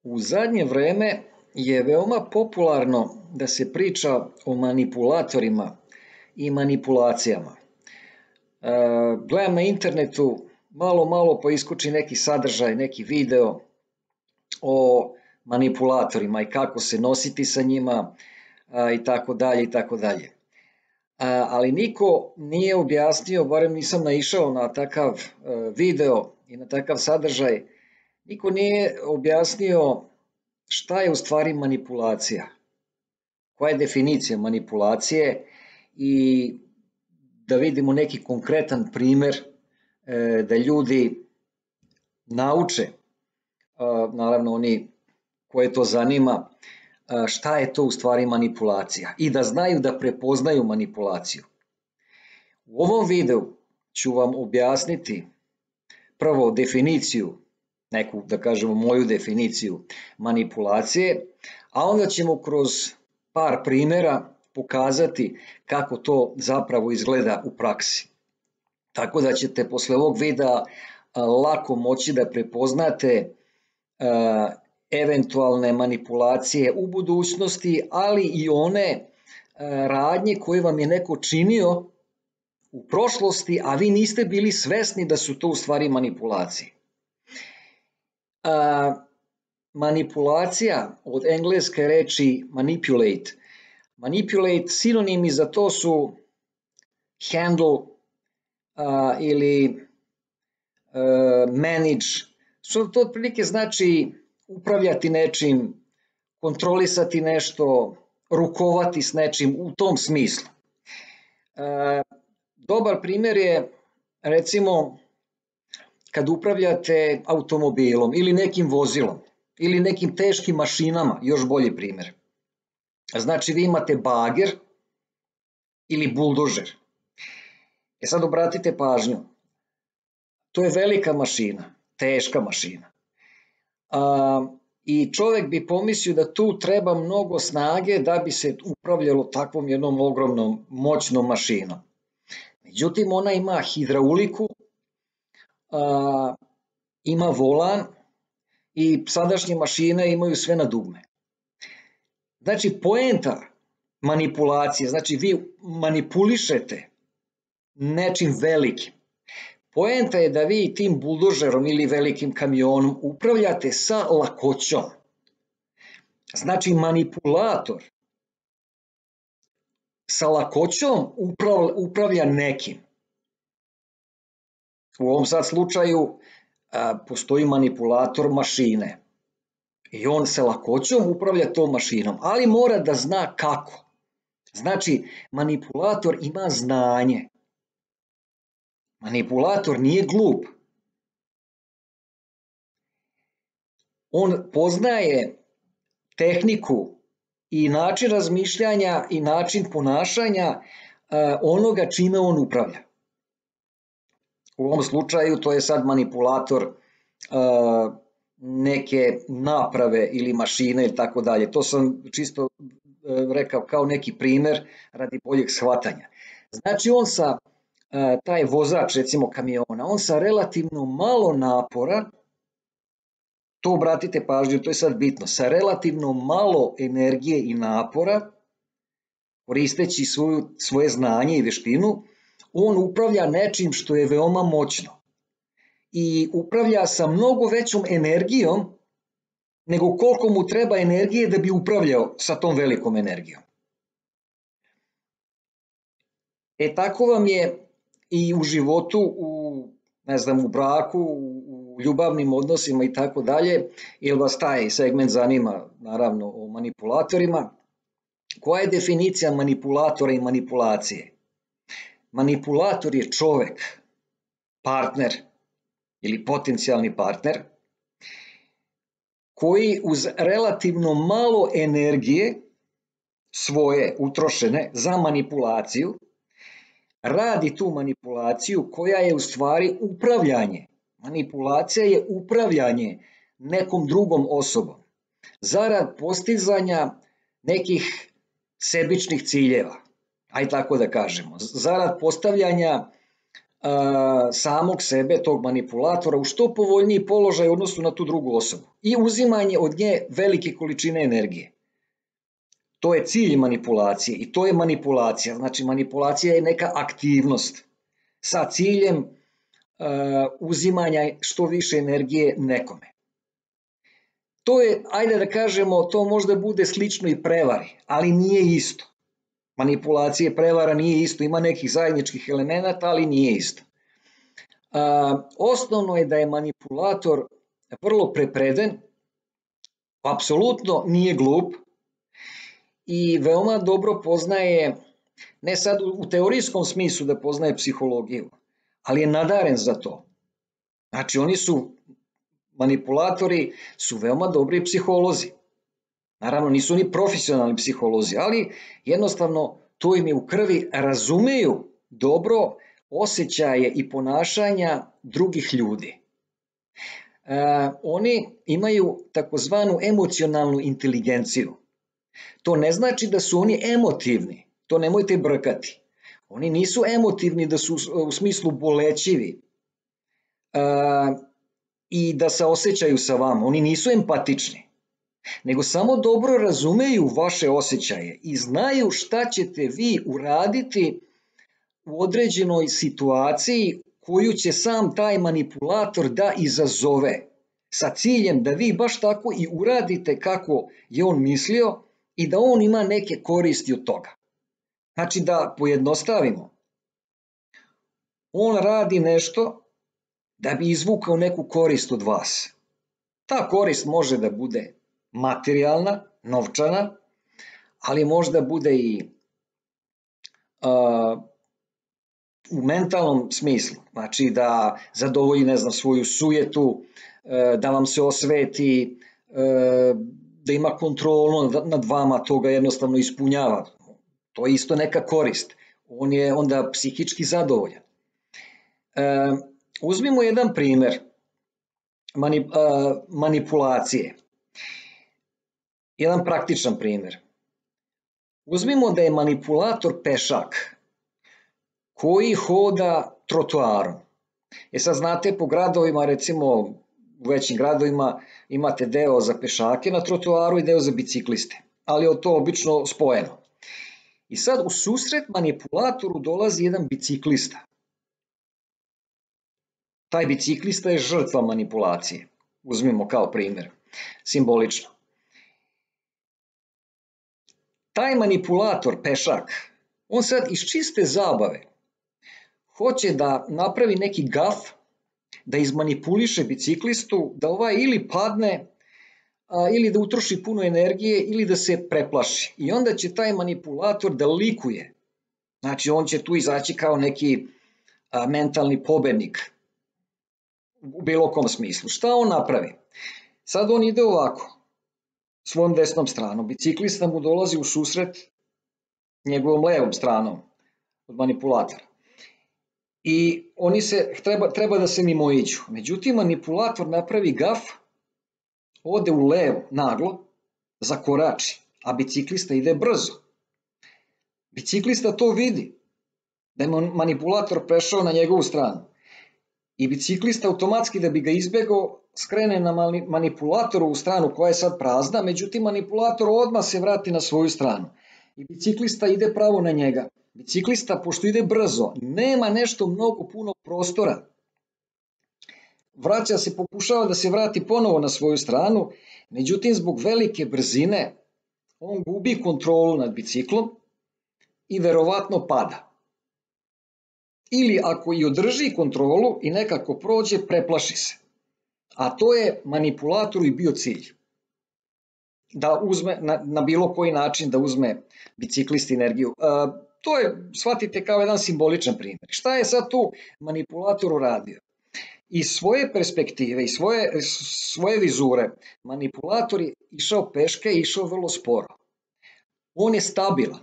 U zadnje vreme je veoma popularno da se priča o manipulatorima i manipulacijama. Gledam na internetu, malo pa iskoči neki sadržaj, neki video o manipulatorima i kako se nositi sa njima i tako dalje i tako dalje. Ali niko nije objasnio, barem nisam naišao na takav video i na takav sadržaj, niko nije objasnio šta je u stvari manipulacija, koja je definicija manipulacije i da vidimo neki konkretan primer da ljudi nauče, naravno oni koje to zanima, šta je to u stvari manipulacija i da znaju da prepoznaju manipulaciju. U ovom videu ću vam objasniti prvo definiciju, neku da kažemo moju definiciju manipulacije, a onda ćemo kroz par primjera pokazati kako to zapravo izgleda u praksi. Tako da ćete posle ovog videa lako moći da prepoznate eventualne manipulacije u budućnosti, ali i one radnje koje vam je neko činio u prošlosti, a vi niste bili svesni da su to u stvari manipulacije. Manipulacija od engleske reči manipulate. Manipulate sinonimi za to su handle ili manage. Što to otprilike znači upravljati nečim, kontrolisati nešto, rukovati s nečim u tom smislu. Dobar primjer je recimo kad upravljate automobilom ili nekim vozilom ili nekim teškim mašinama, još bolji primjer. Znači vi imate bager ili buldožer. Sad obratite pažnju, to je velika mašina, teška mašina. I čovjek bi pomislio da tu treba mnogo snage da bi se upravljalo takvom jednom ogromnom moćnom mašinom. Međutim, ona ima hidrauliku, ima volan i sadašnje mašine imaju sve na dugme. Znači, poenta manipulacije, znači vi manipulišete nečim velikim. Poenta je da vi tim buldožerom ili velikim kamionom upravljate sa lakoćom. Znači, manipulator sa lakoćom upravlja nekim. U ovom sad slučaju postoji manipulator mašine i on sa lakoćom upravlja tom mašinom, ali mora da zna kako. Znači, manipulator ima znanje. Manipulator nije glup. On poznaje tehniku i način razmišljanja i način ponašanja onoga čime on upravlja. U ovom slučaju to je sad manipulator neke naprave ili mašine ili tako dalje. To sam čisto rekao kao neki primer radi boljeg shvatanja. Znači on taj vozač recimo kamiona, on sa relativno malo napora, to obratite pažnju, to je sad bitno, sa relativno malo energije i napora, koristeći svoje znanje i veštinu, on upravlja nečim što je veoma moćno i upravlja sa mnogo većom energijom nego koliko mu treba energije da bi upravljao sa tom velikom energijom. Tako vam je i u životu, u braku, u ljubavnim odnosima i tako dalje, jer vas taj segment zanima, naravno, o manipulatorima. Koja je definicija manipulatora i manipulacije? Manipulator je čovek, partner ili potencijalni partner, koji uz relativno malo energije svoje utrošene za manipulaciju, radi tu manipulaciju koja je u stvari upravljanje. Manipulacija je upravljanje nekom drugom osobom zarad postizanja nekih sebičnih ciljeva, aj tako da kažemo, zarad postavljanja samog sebe, tog manipulatora, u što povoljniji položaj u odnosu na tu drugu osobu i uzimanje od nje velike količine energije. To je cilj manipulacije i to je manipulacija. Znači, manipulacija je neka aktivnost sa ciljem uzimanja što više energije nekome. To je, ajde da kažemo, to možda bude slično i prevari, ali nije isto. Manipulacija i prevara nije isto, ima nekih zajedničkih elemenata, ali nije isto. Osnovno je da je manipulator vrlo prepreden, apsolutno nije glup i veoma dobro poznaje, ne sad u teorijskom smislu da poznaje psihologiju, ali je nadaren za to. Znači, manipulatori su veoma dobri psiholozi. Naravno, nisu ni profesionalni psiholozi, ali jednostavno to im je u krvi, razumeju dobro osjećaje i ponašanja drugih ljudi. Oni imaju takozvanu emocionalnu inteligenciju. To ne znači da su oni emotivni, to nemojte brkati. Oni nisu emotivni da su u smislu bolećivi i da se osjećaju sa vama, oni nisu empatični, nego samo dobro razumeju vaše osjećaje i znaju šta ćete vi uraditi u određenoj situaciji koju će sam taj manipulator da izazove, sa ciljem da vi baš tako i uradite kako je on mislio i da on ima neke koristi od toga. Znači, da pojednostavimo, on radi nešto da bi izvukao neku korist od vas. Ta korist može da bude materijalna, novčana, ali možda bude i u mentalnom smislu. Znači, da zadovolji, ne znam, svoju sujetu, da vam se osveti, da ima kontrolu nad vama, to ga jednostavno ispunjava. To je isto neka korist. On je onda psihički zadovoljan. Uzmimo jedan primer manipulacije. Jedan praktičan primer. Uzmimo da je manipulator pešak koji hoda trotoarom. Sad znate, po gradovima, recimo u većim gradovima, imate deo za pešake na trotoaru i deo za bicikliste, ali je to obično spojeno. I sad u susret manipulatoru dolazi jedan biciklista. Taj biciklista je žrtva manipulacije. Uzmimo kao primer, simbolično. Taj manipulator, pešak, on sad iz čiste zabave hoće da napravi neki gaf, da izmanipuliše biciklistu, da ovaj ili padne, ili da utroši puno energije, ili da se preplaši. I onda će taj manipulator da likuje. Znači, on će tu izaći kao neki mentalni pobednik u bilo kom smislu. Šta on napravi? Sad on ide ovako, svojom desnom stranom. Biciklista mu dolazi u susret njegovom levom stranom od manipulatora. I oni treba da se mimoiđu. Međutim, manipulator napravi gaf, ode u levo naglo, zakorači, a biciklista ide brzo. Biciklista to vidi, da je manipulator prešao na njegovu stranu. I biciklista automatski, da bi ga izbegao, skrene na manipulatoru u stranu koja je sad prazna, međutim manipulator odmah se vrati na svoju stranu. I biciklista ide pravo na njega. Biciklista, pošto ide brzo, nema nešto mnogo puno prostora. Vraća se, pokušava da se vrati ponovo na svoju stranu, međutim zbog velike brzine on gubi kontrolu nad biciklom i verovatno pada. Ili ako i održi kontrolu i nekako prođe, preplaši se. A to je manipulatoru i bio cilj. Da uzme, na bilo koji način da uzme biciklisti energiju. To je, shvatite, kao jedan simboličan primjer. Šta je sad tu manipulator uradio? Iz svoje perspektive i svoje vizure manipulator je išao peške i išao vrlo sporo. On je stabilan.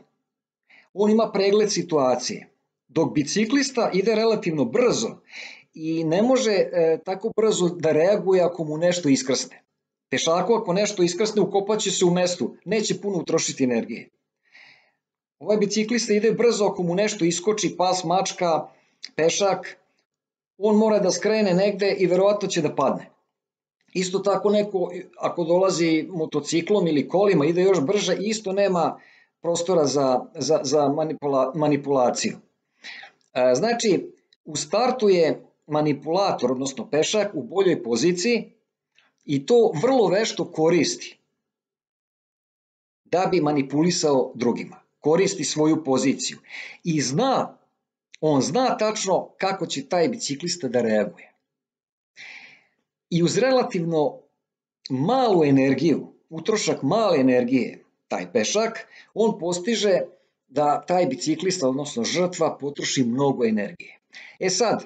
On ima pregled situacije. Dok biciklista ide relativno brzo i ne može tako brzo da reaguje ako mu nešto iskrsne. Pešaku ako nešto iskrsne, ukopaće se u mestu, neće puno utrošiti energije. Ovaj biciklista ide brzo, ako mu nešto iskoči, pas, mačka, pešak, on mora da skrene negde i verovatno će da padne. Isto tako neko ako dolazi motociklom ili kolima ide još brže, isto nema prostora za manipulaciju. Znači, u startu je manipulator, odnosno pešak, u boljoj poziciji i to vrlo vešto koristi da bi manipulisao drugima. Koristi svoju poziciju i on zna tačno kako će taj biciklista da reaguje. I uz relativno malu energiju, utrošak male energije, taj pešak, on postiže da taj biciklista, odnosno žrtva, potroši mnogo energije. Sad,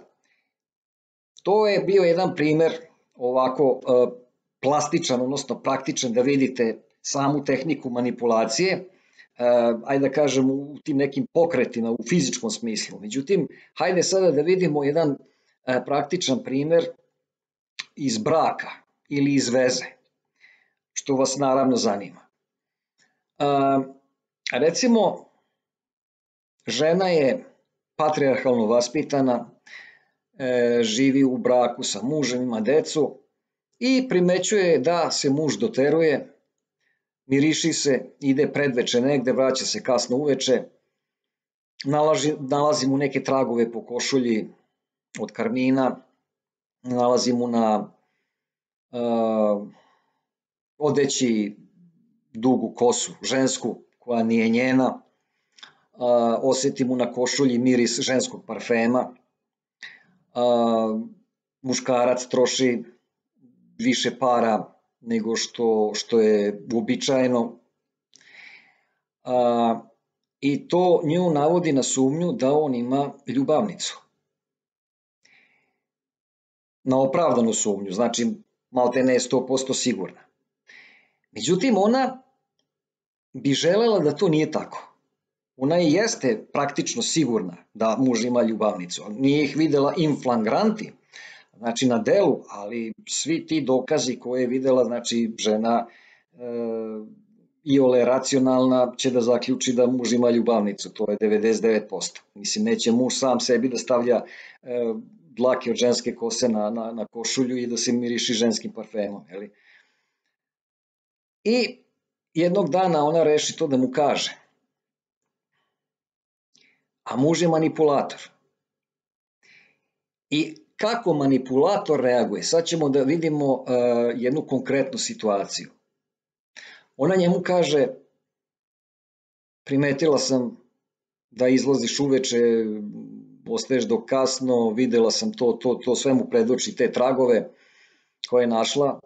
to je bio jedan primer ovako plastičan, odnosno praktičan, da vidite samu tehniku manipulacije, ajde da kažem u tim nekim pokretima, u fizičkom smislu. Međutim, hajde sada da vidimo jedan praktičan primer iz braka ili iz veze, što vas naravno zanima. Recimo, žena je patrijarhalno vaspitana, živi u braku sa mužem, ima decu i primećuje da se muž doteruje, miriši se, ide predveče negde, vraća se kasno uveče, nalazi mu neke tragove po košulji od karmina, nalazi mu na odeći dugu kosu žensku koja nije njena, osjeti mu na košulji miris ženskog parfema, muškarac troši više para nego što je uobičajeno i to nju navodi na sumnju da on ima ljubavnicu. Na opravdanu sumnju, znači maltene je 100% sigurna. Međutim, ona bi želela da to nije tako. Ona i jeste praktično sigurna da muž ima ljubavnicu, ali nije ih videla in flagranti, znači na delu, ali svi ti dokazi koje je videla, znači žena iole racionalna će da zaključi da muž ima ljubavnicu, to je 99%. Mislim, neće muž sam sebi da stavlja dlake od ženske kose na košulju i da se miriši ženskim parfemom. I jednog dana ona reši to da mu kaže. A muž je manipulator. I kako manipulator reaguje? Sad ćemo da vidimo jednu konkretnu situaciju. Ona njemu kaže, primetila sam da izlaziš uveče, ostaješ do kasno, videla sam to sve mu predoči, te tragove koje je našla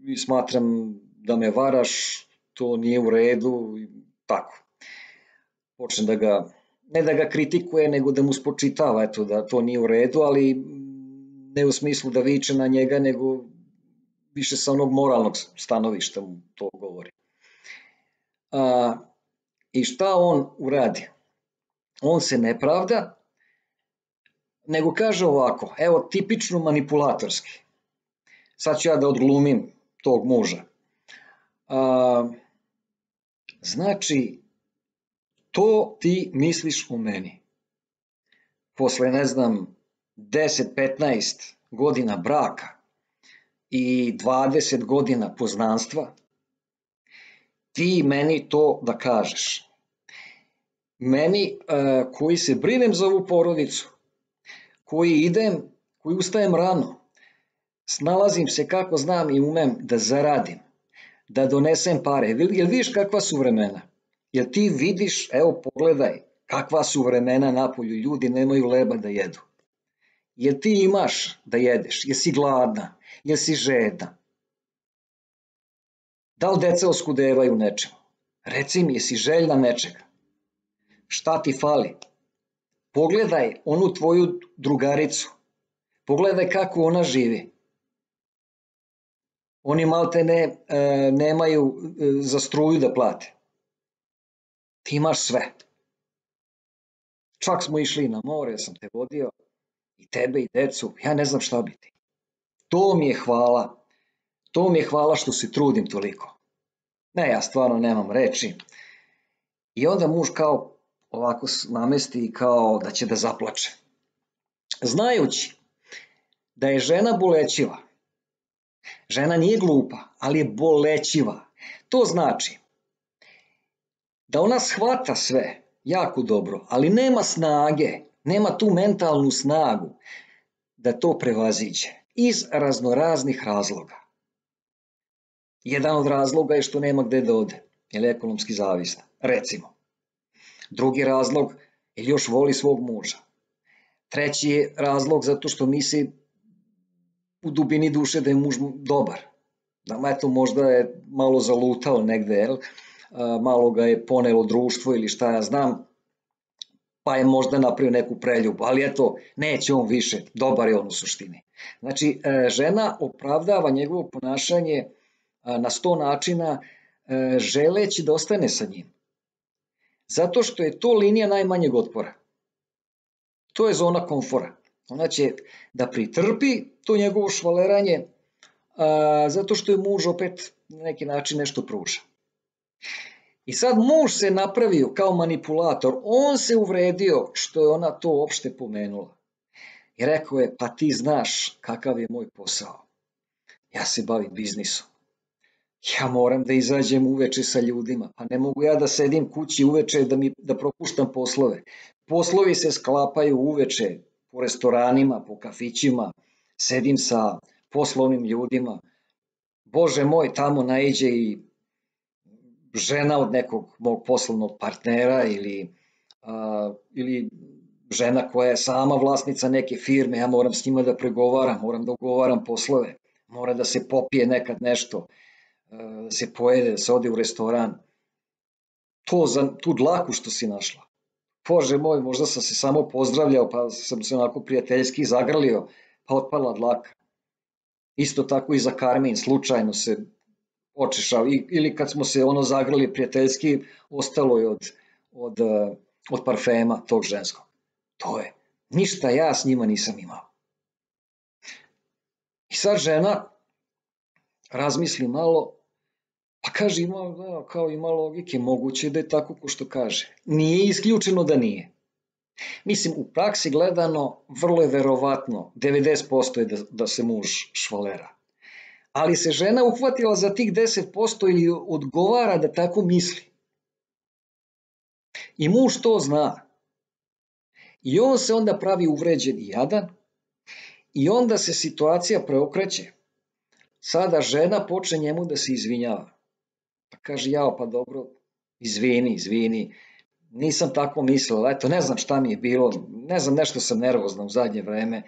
i smatram da me varaš, to nije u redu, tako. Počne da ga, ne da ga kritikuje, nego da mu spočitava eto, da to nije u redu, ali ne u smislu da viče na njega, nego više sa onog moralnog stanovišta mu to govori. I šta on uradi? On se ne pravda, nego kaže ovako, evo tipično manipulatorski. Sad ću ja da odglumim tog muža. Znači, to ti misliš o meni. Posle, ne znam, 10-15 godina braka i 20 godina poznanstva, ti meni to da kažeš. Meni koji se brinem za ovu porodicu, koji ustajem rano, snalazim se kako znam i umem da zaradim, da donesem pare. Jel vidiš kakva su vremena? Jel ti vidiš, evo pogledaj, kakva su vremena napolju, ljudi nemaju leba da jedu. Jel ti imaš da jedeš? Jesi gladna? Jesi žedna? Da li deca oskudevaju nečemu? Reci mi, jesi željna nečega? Šta ti fali? Pogledaj onu tvoju drugaricu. Pogledaj kako ona živi. Oni maltene nemaju za struju da plate. Ti imaš sve. Čak smo išli na more, sam te vodio, i tebe i decu, ja ne znam šta bi ti. To mi je hvala. To mi je hvala što se trudim toliko. Ne, ja stvarno nemam reči. I onda muž kao ovako namesti kao da će da zaplače. Znajući da je žena bolećiva, žena nije glupa, ali je bolećiva. To znači da ona shvata sve jako dobro, ali nema snage, nema tu mentalnu snagu da to prevaziđe iz raznoraznih razloga. Jedan od razloga je što nema gde da ode, jer je ekonomski zavisna, recimo. Drugi razlog je još voli svog muža. Treći je razlog zato što misli u dubini duše da je muž dobar. Da eto možda je malo zalutao negde, malo ga je ponelo društvo ili šta ja znam, pa je možda napravio neku preljubu, ali eto, neće on više, dobar je on u suštini. Znači, žena opravdava njegovo ponašanje na 100 načina, želeći da ostane sa njim. Zato što je to linija najmanjeg otpora. To je zona komfora. Ona će da pritrpi to njegovo švaleranje, zato što je muž opet na neki način nešto pruža. I sad muž se napravio kao manipulator, on se uvredio što je ona to uopšte pomenula. I rekao je, pa ti znaš kakav je moj posao. Ja se bavim biznisom. Ja moram da izađem uveče sa ljudima, pa ne mogu ja da sedim kući uveče da propuštam poslove. Poslovi se sklapaju uveče po restoranima, po kafićima, sedim sa poslovnim ljudima. Bože moj, tamo naiđe i žena od nekog mog poslovnog partnera ili žena koja je sama vlasnica neke firme, ja moram s njima da pregovaram, moram da ugovaram poslove, mora da se popije nekad nešto, da se pojede, da se ode u restoran. To za tu dlaku što si našla. Bože moj, možda sam se samo pozdravljao, pa sam se onako prijateljski zagrlio, pa otpala dlaka. Isto tako i za Karmin, slučajno se očešao, ili kad smo se ono zagrali prijateljski, ostalo je od parfema tog ženskog. To je, ništa ja s njima nisam imao. I sad žena razmisli malo, pa kaže ima logike, moguće da je tako ko što kaže. Nije isključeno da nije. Mislim, u praksi gledano, vrlo je verovatno, 90% je da se muž švalera. Ali se žena uhvatila za tih 10% ili odgovara da tako misli. I muž to zna. I on se onda pravi uvređen i jadan i onda se situacija preokreće. Sada žena počne njemu da se izvinjava. Pa kaže, jao, pa dobro, izvini, nisam tako mislila, eto, ne znam šta mi je bilo, ne znam, nešto sam nervozna u zadnje vreme,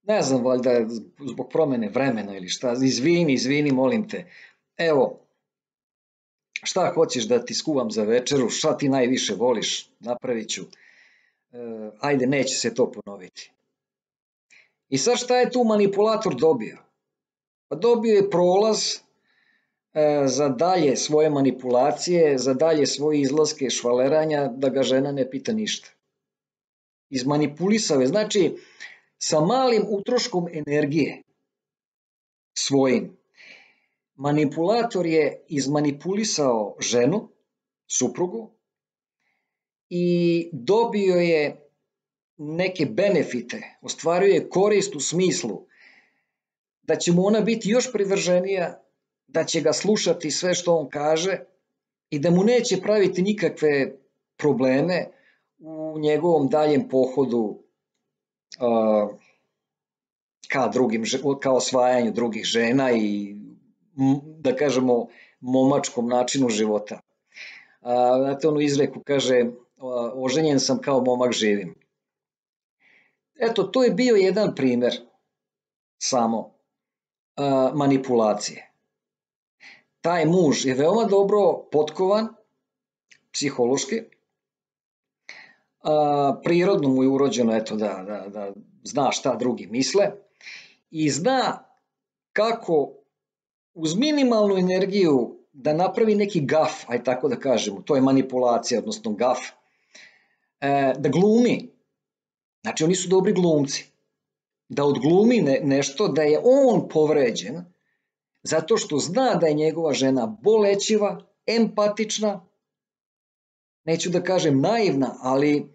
ne znam, valjda zbog promene vremena ili šta, izvini, molim te, evo, šta hoćeš da ti skuvam za večeru, šta ti najviše voliš, napravit ću, ajde, neće se to ponoviti. I sad šta je tu manipulator dobio? Pa dobio je prolaz za dalje svoje manipulacije, za dalje svoje izlaske švaleranja, da ga žena ne pita ništa. Izmanipulisao je, znači sa malim utroškom energije svojim. Manipulator je izmanipulisao ženu, suprugu, i dobio je neke benefite, ostvario je korist u smislu da će mu ona biti još privrženija, da će ga slušati sve što on kaže i da mu neće praviti nikakve probleme u njegovom daljem pohodu ka osvajanju drugih žena i, da kažemo, momačkom načinu života. Znate, onu izreku kaže, oženjen sam kao momak živim. Eto, to je bio jedan primer samo manipulacije. Taj muž je veoma dobro potkovan, psihološki, prirodno mu je urođeno eto, da zna šta drugi misle i zna kako uz minimalnu energiju da napravi neki gaf, aj tako da kažemo, to je manipulacija, odnosno gaf, da glumi. Znači oni su dobri glumci. Da odglumi nešto, da je on povređen, zato što zna da je njegova žena bolećiva, empatična, neću da kažem naivna, ali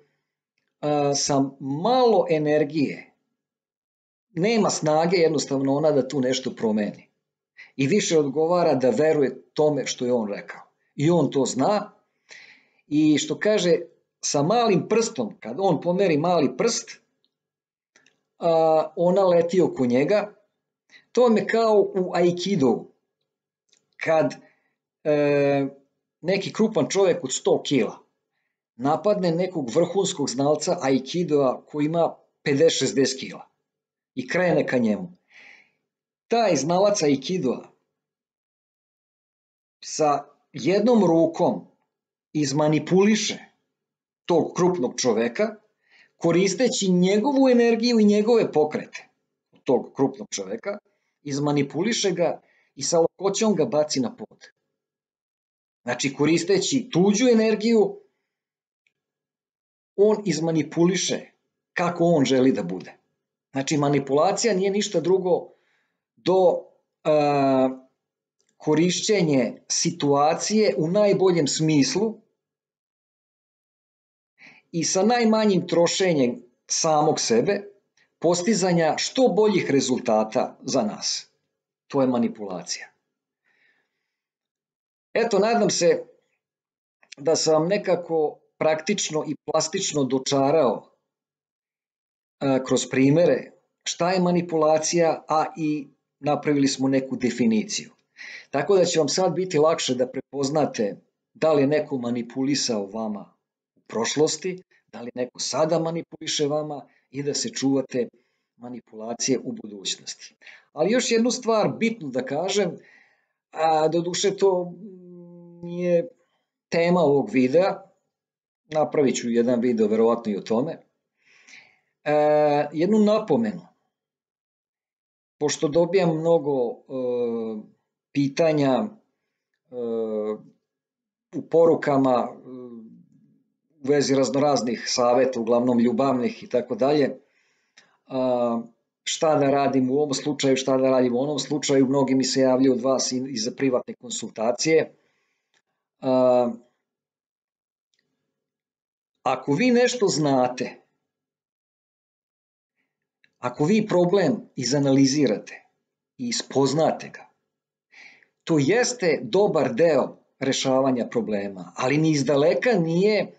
sa malo energije, nema snage jednostavno ona da tu nešto promeni. I više odgovara da veruje tome što je on rekao. I on to zna. I što kaže, sa malim prstom, kad on pomeri mali prst, ona leti oko njega. To vam je kao u aikidu. Kad neki krupan čovjek od 100 kila napadne nekog vrhunskog znalca aikidoa koji ima 50-60 kila i krene ka njemu. Taj znalac aikidoa sa jednom rukom izmanipuliše tog krupnog čoveka, koristeći njegovu energiju i njegove pokrete tog krupnog čoveka, izmanipuliše ga i sa lakoćom ga baci na pod. Znači, koristeći tuđu energiju, on izmanipuliše kako on želi da bude. Znači, manipulacija nije ništa drugo do korišćenje situacije u najboljem smislu i sa najmanjim trošenjem samog sebe, postizanja što boljih rezultata za nas. To je manipulacija. Eto, nadam se da sam vam nekako praktično i plastično dočarao kroz primere šta je manipulacija, a i napravili smo neku definiciju. Tako da će vam sad biti lakše da prepoznate da li je neko manipulisao vama u prošlosti, da li neko sada manipuliše vama i da se čuvate manipulacije u budućnosti. Ali još jednu stvar bitnu da kažem, a doduše to nije tema ovog videa, napravit ću jedan video verovatno i o tome, jednu napomenu, pošto dobijam mnogo pitanja u porukama u vezi raznoraznih saveta, uglavnom ljubavnih i tako dalje, šta da radim u ovom slučaju, šta da radim u onom slučaju, mnogi mi se javljaju od vas i za privatne konsultacije. Ako vi nešto znate, ako vi problem izanalizirate i spoznate ga, to jeste dobar deo rešavanja problema, ali ni izdaleka nije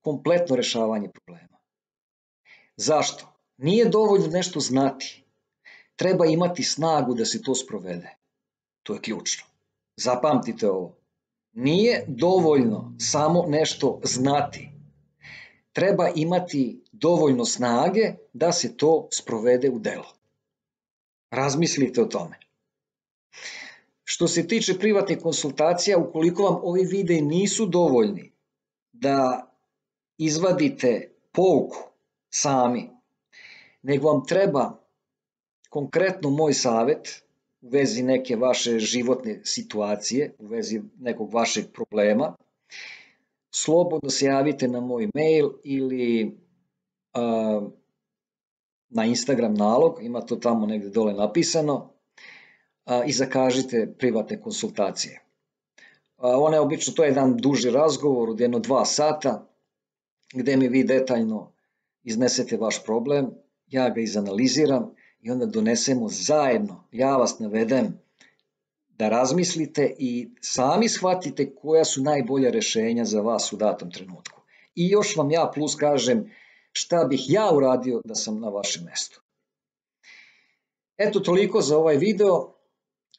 kompletno rešavanje problema. Zašto? Nije dovoljno nešto znati. Treba imati snagu da se to sprovede. To je ključno. Zapamtite ovo. Nije dovoljno samo nešto znati. Treba imati dovoljno snage da se to sprovede u delo. Razmislite o tome. Što se tiče privatnih konsultacija, ukoliko vam ovi videi nisu dovoljni da izvadite pouku sami, nego vam treba konkretno moj savjet u vezi neke vaše životne situacije, u vezi nekog vašeg problema, slobodno se javite na moj mail ili na Instagram nalog, ima to tamo negde dole napisano, i zakažite privatne konsultacije. One obično, to je jedan duži razgovor od 1-2 sata, gde mi vi detaljno iznesete vaš problem, ja ga izanaliziram i onda donesemo zajedno, ja vas navedem da razmislite i sami shvatite koja su najbolja rešenja za vas u datom trenutku. I još vam ja plus kažem šta bih ja uradio da sam na vašem mestu. Eto, toliko za ovaj video.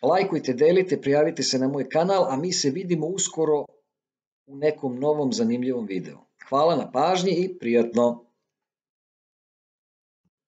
Lajkujte, delite, prijavite se na moj kanal, a mi se vidimo uskoro u nekom novom zanimljivom videu. Hvala na pažnji i prijatno!